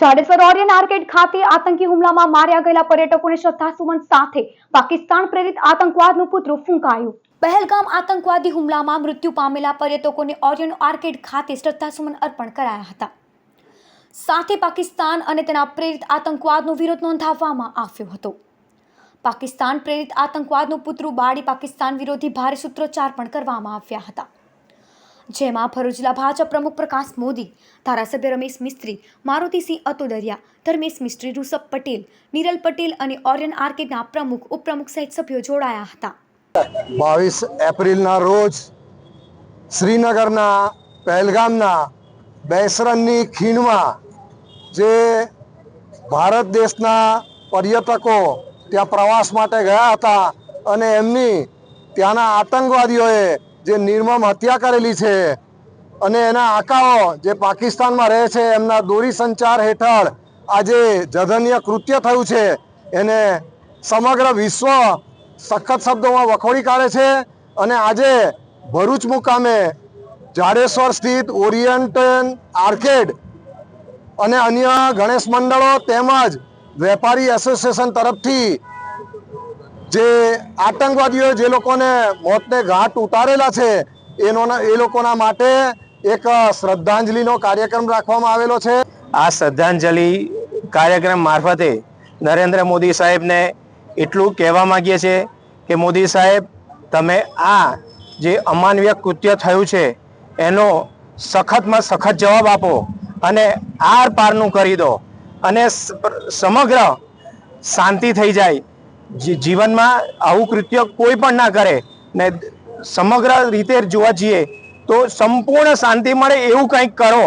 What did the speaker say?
Jadeshwar ઓરિયન arcade ખાતે આતંકી હુમલામાં માર્યા ગયેલા પર્યટકોને શ્રદ્ધાસુમન સાથે પાકિસ્તાન પ્રેરિત આતંકવાદનું પુતળું ફૂંકાયું। પહેલગામ આતંકવાદી હુમલામાં મૃત્યુ પામેલા પર્યટકોને ઓરિયન આર્કેડ ખાતે શ્રદ્ધાસુમન અર્પણ કરાયા હતા। સાથે પાકિસ્તાન અને તેના પ્રેરિત આતંકવાદનો વિરોધ નોંધાવવામાં આવ્યો હતો। પાકિસ્તાન પ્રેરિત આતંકવાદનું પુતળું બાળી પાકિસ્તાન વિરોધી ભારે સૂત્રોચ્ચાર પણ કરવામાં આવ્યા હતા, જેમાં ભરૂચ જિલ્લા ભાજપ પ્રમુખ પ્રકાશ મોદી, ધારાસભ્ય રમેશ મિસ્ત્રી, મારુતિસિંહ અતોદરિયા, ધર્મેશ મિસ્ત્રી, ઋષભ પટેલ, નિરલ પટેલ અને ઓરિયન આર્કેડના પ્રમુખ, ઉપપ્રમુખ સહિત સભ્યો જોડાયા હતા। 22 એપ્રિલના રોજ શ્રીનગરના પહેલગામના બેસરનની ખીણમાં જે ભારત દેશના પર્યટકો ત્યાં પ્રવાસ માટે ગયા હતા અને એમની ત્યાંના આતંકવાદીઓએ જે નિર્મમ હત્યા કરેલી છે અને એના આકાઓ જે પાકિસ્તાનમાં રહે છે એમના દોરી સંચાર હેઠળ આજે જઘન્ય કૃત્ય થયું છે એને સમગ્ર વિશ્વ સખત શબ્દોમાં વખોડી કાઢે છે। અને આજે ભરૂચ મુકામે જાડેશ્વર સ્થિત ઓરિયન્ટ આર્કેડ અને અન્ય ગણેશ મંડળો તેમજ વેપારી એસોસિએશન તરફથી જે આતંકવાદીઓ જે લોકોને મોતને ઘાટ ઉતારેલા છે એ લોકોના માટે એક શ્રદ્ધાંજલિનો કાર્યક્રમ રાખવામાં આવેલો છે। આ શ્રદ્ધાંજલિ કાર્યક્રમ મારફતે નરેન્દ્ર મોદી સાહેબને એટલું કહેવા માંગીએ છીએ કે મોદી સાહેબ, તમે આ જે અમાનવીય કૃત્ય થયું છે એનો સખતમાં સખત જવાબ આપો અને આર પારનું કરી દો અને સમગ્ર શાંતિ થઈ જાય। જીવનમાં આવું કૃત્ય કોઈ પણ ના કરે ને સમગ્ર રીતે જોવા જઈએ તો સંપૂર્ણ શાંતિ મળે એવું કંઈક કરો।